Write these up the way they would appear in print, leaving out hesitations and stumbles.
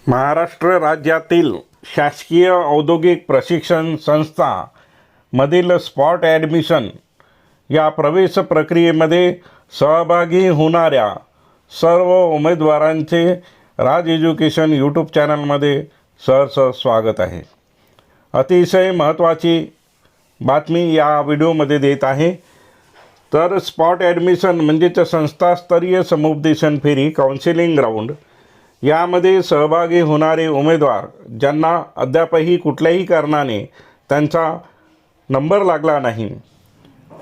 महाराष्ट्र राज्यातील शासकीय औद्योगिक प्रशिक्षण संस्थांमधील स्पॉट ॲडमिशन या प्रवेश प्रक्रियेमध्ये सहभागी होणाऱ्या सर्व उमेदवारांचे राज एज्युकेशन यूट्यूब चॅनलमध्ये सहर्ष स्वागत आहे। अतिशय महत्त्वाची बातमी या व्हिडिओमध्ये देत आहे। तर स्पॉट ॲडमिशन म्हणजेच संस्थास्तरीय समुपदेशन फेरी काउन्सिलिंग राऊंड यामध्ये सहभागी होणारे उमेदवार ज्यांना अद्यापही कुठल्याही कारणाने त्यांचा नंबर लागला नाही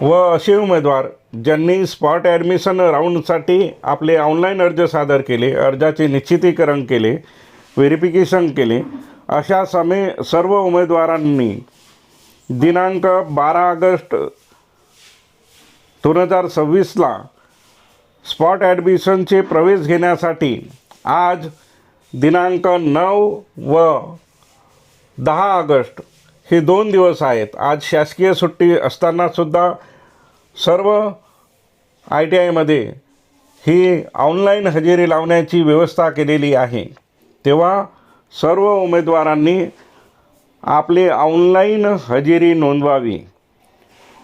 व असे उमेदवार ज्यांनी स्पॉट ॲडमिशन राऊंडसाठी आपले ऑनलाईन अर्ज सादर केले, अर्जाचे निश्चितीकरण केले, व्हेरिफिकेशन केले, अशा सर्व उमेदवारांनी दिनांक 12 ऑगस्ट 2026ला स्पॉट ॲडमिशनचे प्रवेश घेण्यासाठी आज दिनांक 9 व 10 ऑगस्ट हे 2 दिवस आहेत। आज शासकीय सुट्टी असतानासुद्धा सर्व ITIमध्ये ही ऑनलाईन हजेरी लावण्याची व्यवस्था केलेली आहे। तेव्हा सर्व उमेदवारांनी आपले ऑनलाईन हजेरी नोंदवावी।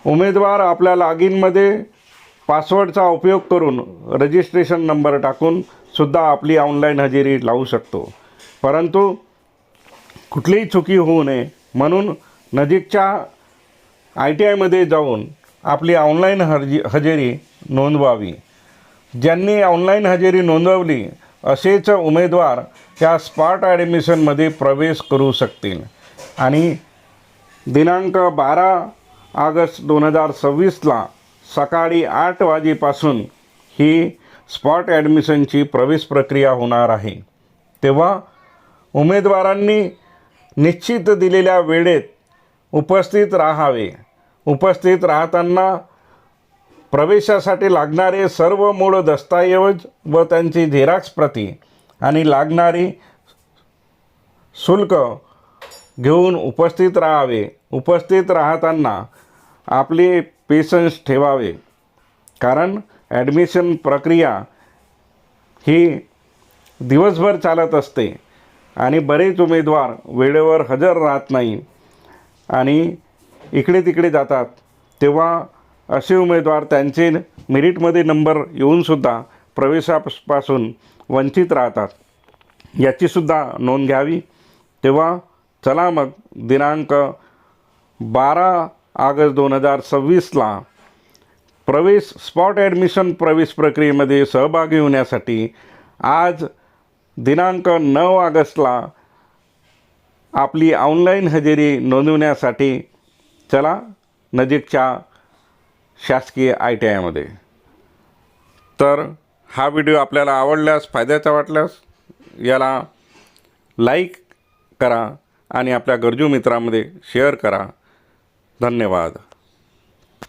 उमेदवार आपल्या लॉगिनमध्ये पासवर्डचा उपयोग करून रजिस्ट्रेशन नंबर टाकून सुद्धा आपली ऑनलाईन हजेरी लावू शकतो, परंतु कुठलीही चुकी होऊ नये म्हणून नजीकच्या ITIमध्ये जाऊन आपली ऑनलाईन हजेरी नोंदवावी। ज्यांनी ऑनलाईन हजेरी नोंदवली असेच उमेदवार या स्पॉट ॲडमिशनमध्ये प्रवेश करू शकतील आणि दिनांक 12 ऑगस्ट 2026ला सकाळी 8 वाजेपासून ही स्पॉट ॲडमिशनची प्रवेश प्रक्रिया होणार आहे। तेव्हा उमेदवारांनी निश्चित दिलेल्या वेळेत उपस्थित राहावे। उपस्थित राहताना प्रवेशासाठी लागणारे सर्व मूळ दस्तऐवज व त्यांची झेरॉक्स प्रती आणि लागणारी शुल्क घेऊन उपस्थित राहावे। उपस्थित राहताना आपले पेशन्स ठेवावे, कारण ॲडमिशन प्रक्रिया ही दिवसभर चालत असते आणि बरेच उमेदवार वेळेवर हजर राहत नाही आणि इकडे तिकडे जातात। तेव्हा असे उमेदवार त्यांचे मेरिटमध्ये नंबर येऊनसुद्धा प्रवेशापासून वंचित राहतात, याचीसुद्धा नोंद घ्यावी। तेव्हा चला मग दिनांक 12 ऑगस्ट 2026ला स्पॉट ॲडमिशन प्रवेश प्रक्रियेमध्ये सहभागी होण्यासाठी आज दिनांक 9 ऑगस्टला आपली ऑनलाईन हजेरी नोंदवण्यासाठी चला नजीकच्या शासकीय ITIमध्ये। तर हा व्हिडिओ आपल्याला आवडल्यास, फायद्याचा वाटल्यास याला लाईक करा आणि आपल्या गरजू मित्रांमध्ये शेअर करा। धन्यवाद।